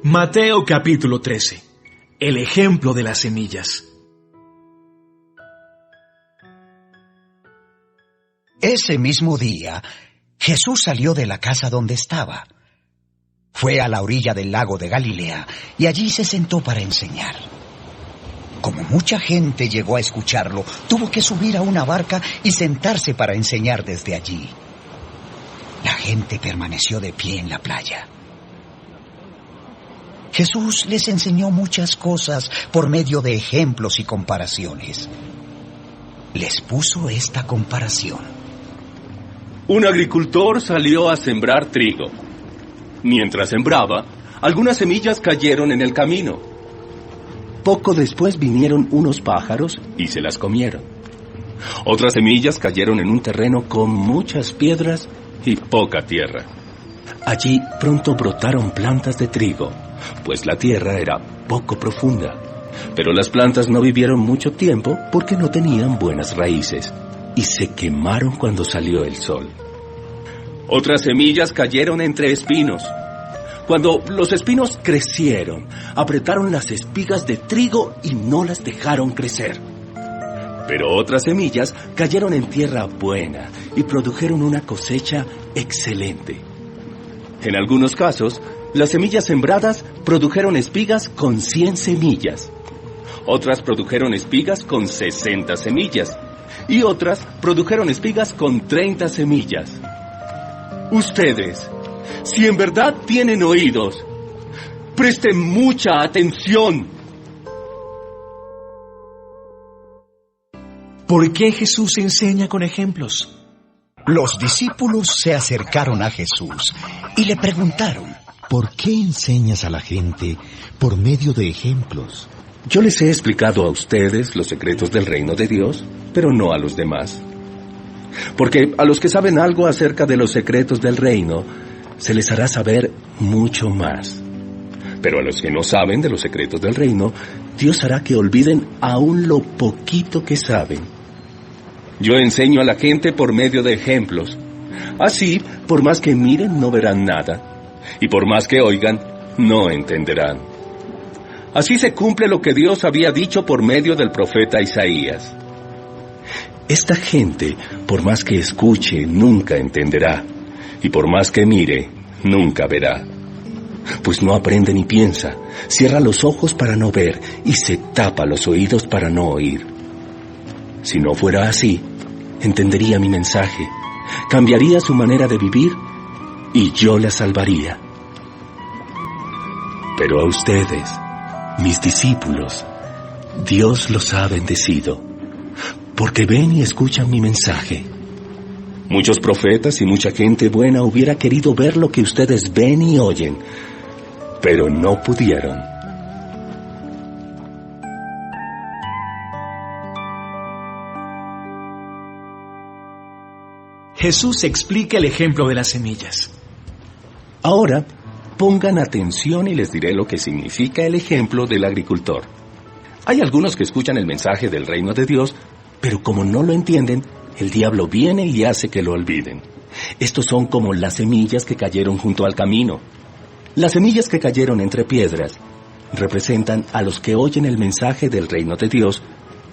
Mateo capítulo 13. El ejemplo de las semillas. Ese mismo día, Jesús salió de la casa donde estaba. Fue a la orilla del lago de Galilea y allí se sentó para enseñar. Como mucha gente llegó a escucharlo, tuvo que subir a una barca y sentarse para enseñar desde allí. La gente permaneció de pie en la playa. Jesús les enseñó muchas cosas por medio de ejemplos y comparaciones. Les puso esta comparación. Un agricultor salió a sembrar trigo. Mientras sembraba, algunas semillas cayeron en el camino. Poco después vinieron unos pájaros y se las comieron. Otras semillas cayeron en un terreno con muchas piedras y poca tierra. Allí pronto brotaron plantas de trigo, pues la tierra era poco profunda. Pero las plantas no vivieron mucho tiempo porque no tenían buenas raíces y se quemaron cuando salió el sol. Otras semillas cayeron entre espinos. Cuando los espinos crecieron, apretaron las espigas de trigo y no las dejaron crecer. Pero otras semillas cayeron en tierra buena y produjeron una cosecha excelente. En algunos casos, las semillas sembradas produjeron espigas con 100 semillas. Otras produjeron espigas con 60 semillas. Y otras produjeron espigas con 30 semillas. Ustedes, si en verdad tienen oídos, presten mucha atención. ¿Por qué Jesús enseña con ejemplos? Los discípulos se acercaron a Jesús y le preguntaron: ¿por qué enseñas a la gente por medio de ejemplos? Yo les he explicado a ustedes los secretos del reino de Dios, pero no a los demás. Porque a los que saben algo acerca de los secretos del reino, se les hará saber mucho más. Pero a los que no saben de los secretos del reino, Dios hará que olviden aún lo poquito que saben. Yo enseño a la gente por medio de ejemplos. Así, por más que miren, no verán nada. Y por más que oigan, no entenderán. Así se cumple lo que Dios había dicho por medio del profeta Isaías. Esta gente, por más que escuche, nunca entenderá. Y por más que mire, nunca verá. Pues no aprende ni piensa, cierra los ojos para no ver y se tapa los oídos para no oír. Si no fuera así, entendería mi mensaje, cambiaría su manera de vivir y yo la salvaría. Pero a ustedes, mis discípulos, Dios los ha bendecido, porque ven y escuchan mi mensaje. Muchos profetas y mucha gente buena hubiera querido ver lo que ustedes ven y oyen, pero no pudieron. Jesús explica el ejemplo de las semillas. Ahora, pongan atención y les diré lo que significa el ejemplo del agricultor. Hay algunos que escuchan el mensaje del reino de Dios, pero como no lo entienden, el diablo viene y hace que lo olviden. Estos son como las semillas que cayeron junto al camino. Las semillas que cayeron entre piedras representan a los que oyen el mensaje del reino de Dios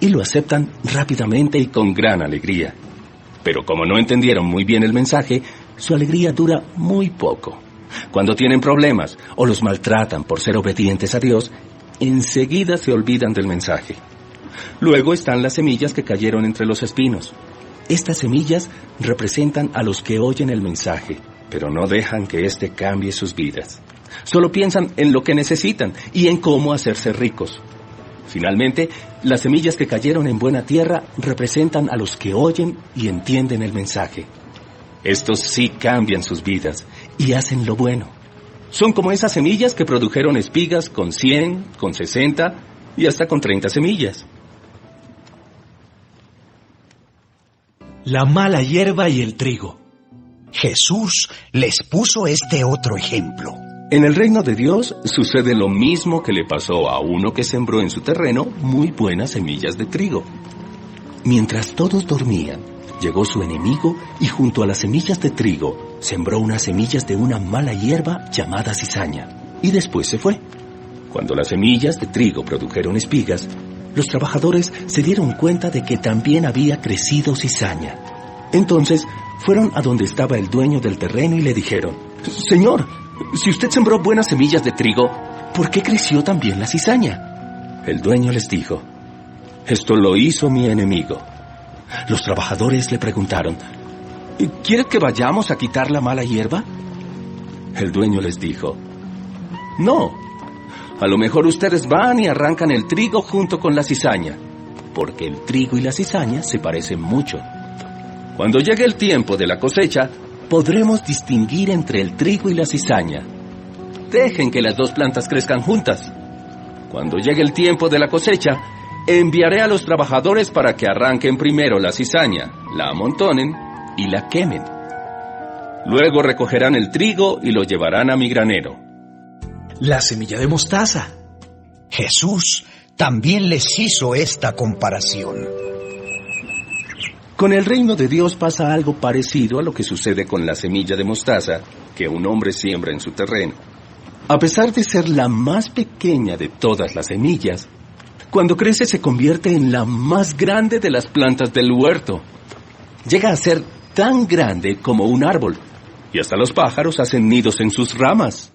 y lo aceptan rápidamente y con gran alegría. Pero como no entendieron muy bien el mensaje, su alegría dura muy poco. Cuando tienen problemas o los maltratan por ser obedientes a Dios, enseguida se olvidan del mensaje. Luego están las semillas que cayeron entre los espinos. Estas semillas representan a los que oyen el mensaje, pero no dejan que éste cambie sus vidas. Solo piensan en lo que necesitan y en cómo hacerse ricos. Finalmente, las semillas que cayeron en buena tierra representan a los que oyen y entienden el mensaje. Estos sí cambian sus vidas y hacen lo bueno. Son como esas semillas que produjeron espigas con 100, con 60 y hasta con 30 semillas. La mala hierba y el trigo. Jesús les puso este otro ejemplo. En el reino de Dios sucede lo mismo que le pasó a uno que sembró en su terreno muy buenas semillas de trigo. Mientras todos dormían, llegó su enemigo y junto a las semillas de trigo sembró unas semillas de una mala hierba llamada cizaña. y después se fue. Cuando las semillas de trigo produjeron espigas, los trabajadores se dieron cuenta de que también había crecido cizaña. Entonces fueron a donde estaba el dueño del terreno y le dijeron: «Señor, si usted sembró buenas semillas de trigo, ¿por qué creció también la cizaña?». El dueño les dijo: «Esto lo hizo mi enemigo». Los trabajadores le preguntaron: «¿Quiere que vayamos a quitar la mala hierba?». El dueño les dijo: «No, a lo mejor ustedes van y arrancan el trigo junto con la cizaña, porque el trigo y la cizaña se parecen mucho. Cuando llegue el tiempo de la cosecha, podremos distinguir entre el trigo y la cizaña. Dejen que las dos plantas crezcan juntas. Cuando llegue el tiempo de la cosecha, enviaré a los trabajadores para que arranquen primero la cizaña, la amontonen y la quemen. Luego recogerán el trigo y lo llevarán a mi granero». La semilla de mostaza. Jesús también les hizo esta comparación. Con el reino de Dios pasa algo parecido a lo que sucede con la semilla de mostaza que un hombre siembra en su terreno. A pesar de ser la más pequeña de todas las semillas, cuando crece se convierte en la más grande de las plantas del huerto. Llega a ser tan grande como un árbol, y hasta los pájaros hacen nidos en sus ramas.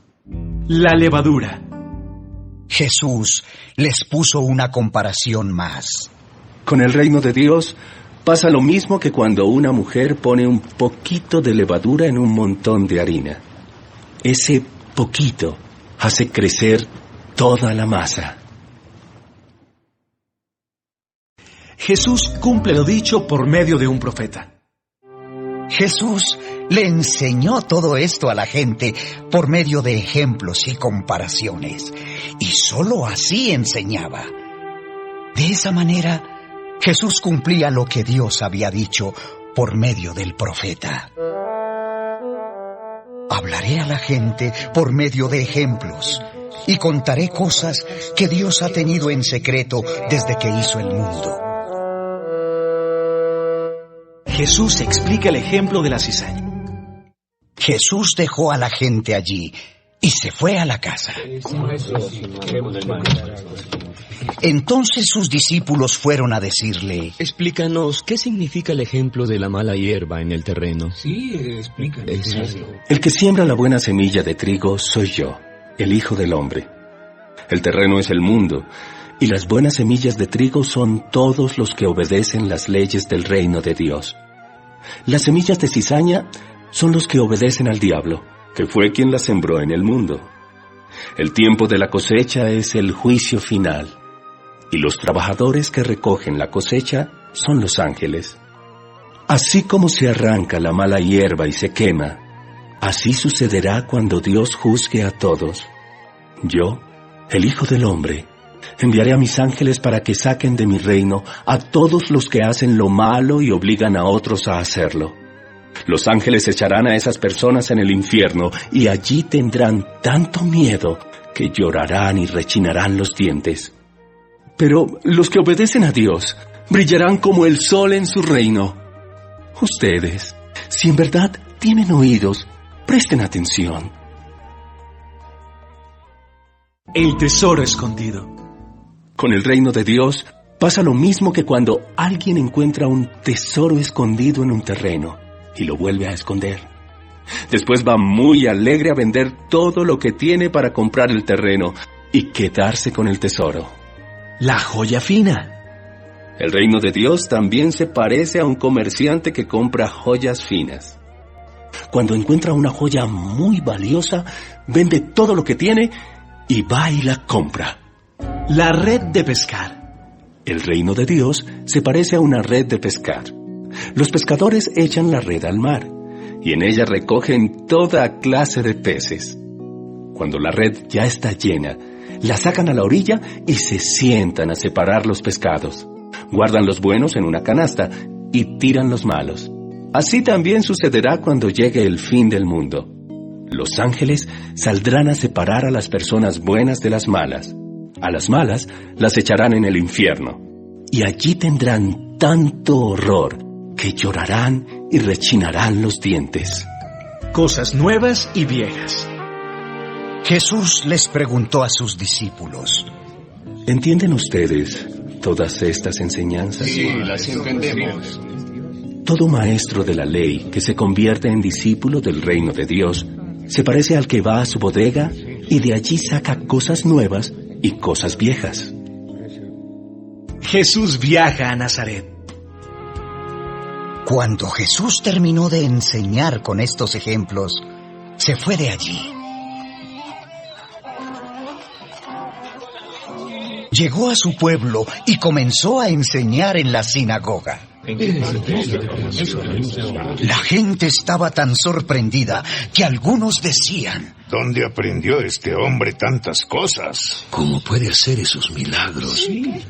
La levadura. Jesús les puso una comparación más. Con el reino de Dios pasa lo mismo que cuando una mujer pone un poquito de levadura en un montón de harina. Ese poquito hace crecer toda la masa. Jesús cumple lo dicho por medio de un profeta. Jesús le enseñó todo esto a la gente por medio de ejemplos y comparaciones, y solo así enseñaba. De esa manera, Jesús cumplía lo que Dios había dicho por medio del profeta. Hablaré a la gente por medio de ejemplos y contaré cosas que Dios ha tenido en secreto desde que hizo el mundo. Jesús explica el ejemplo de la cizaña. Jesús dejó a la gente allí y se fue a la casa. Entonces sus discípulos fueron a decirle: Explícanos, ¿qué significa el ejemplo de la mala hierba en el terreno? Sí, explícanos. El que siembra la buena semilla de trigo soy yo, el Hijo del Hombre. El terreno es el mundo, y las buenas semillas de trigo son todos los que obedecen las leyes del reino de Dios. Las semillas de cizaña son los que obedecen al diablo, que fue quien las sembró en el mundo. El tiempo de la cosecha es el juicio final, y los trabajadores que recogen la cosecha son los ángeles. Así como se arranca la mala hierba y se quema, así sucederá cuando Dios juzgue a todos. Yo, el Hijo del Hombre, enviaré a mis ángeles para que saquen de mi reino a todos los que hacen lo malo y obligan a otros a hacerlo. Los ángeles echarán a esas personas en el infierno y allí tendrán tanto miedo que llorarán y rechinarán los dientes. Pero los que obedecen a Dios brillarán como el sol en su reino. Ustedes, si en verdad tienen oídos, presten atención. El tesoro escondido. Con el reino de Dios pasa lo mismo que cuando alguien encuentra un tesoro escondido en un terreno y lo vuelve a esconder. Después va muy alegre a vender todo lo que tiene para comprar el terreno y quedarse con el tesoro. La joya fina. El reino de Dios también se parece a un comerciante que compra joyas finas. Cuando encuentra una joya muy valiosa, vende todo lo que tiene y va y la compra. La red de pescar. El reino de Dios se parece a una red de pescar. Los pescadores echan la red al mar y en ella recogen toda clase de peces. Cuando la red ya está llena, la sacan a la orilla y se sientan a separar los pescados. Guardan los buenos en una canasta y tiran los malos. Así también sucederá cuando llegue el fin del mundo. Los ángeles saldrán a separar a las personas buenas de las malas. A las malas las echarán en el infierno. Y allí tendrán tanto horror que llorarán y rechinarán los dientes. Cosas nuevas y viejas. Jesús les preguntó a sus discípulos: ¿entienden ustedes todas estas enseñanzas? Sí, las entendemos. Todo maestro de la ley que se convierte en discípulo del reino de Dios se parece al que va a su bodega y de allí saca cosas nuevas y cosas viejas. Jesús viaja a Nazaret. Cuando Jesús terminó de enseñar con estos ejemplos, se fue de allí. Llegó a su pueblo y comenzó a enseñar en la sinagoga. La gente estaba tan sorprendida que algunos decían: ¿dónde aprendió este hombre tantas cosas? ¿Cómo puede hacer esos milagros?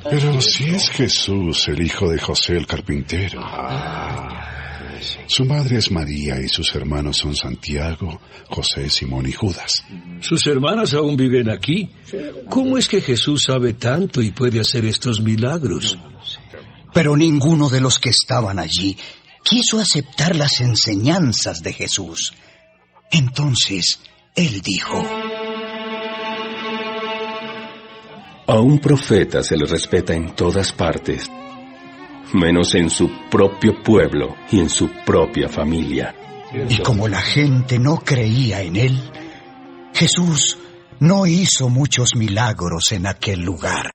Pero si es Jesús, el hijo de José el carpintero. Su madre es María y sus hermanos son Santiago, José, Simón y Judas. Sus hermanas aún viven aquí. ¿Cómo es que Jesús sabe tanto y puede hacer estos milagros? Pero ninguno de los que estaban allí quiso aceptar las enseñanzas de Jesús. Entonces, él dijo: A un profeta se le respeta en todas partes, menos en su propio pueblo y en su propia familia. Y como la gente no creía en él, Jesús no hizo muchos milagros en aquel lugar.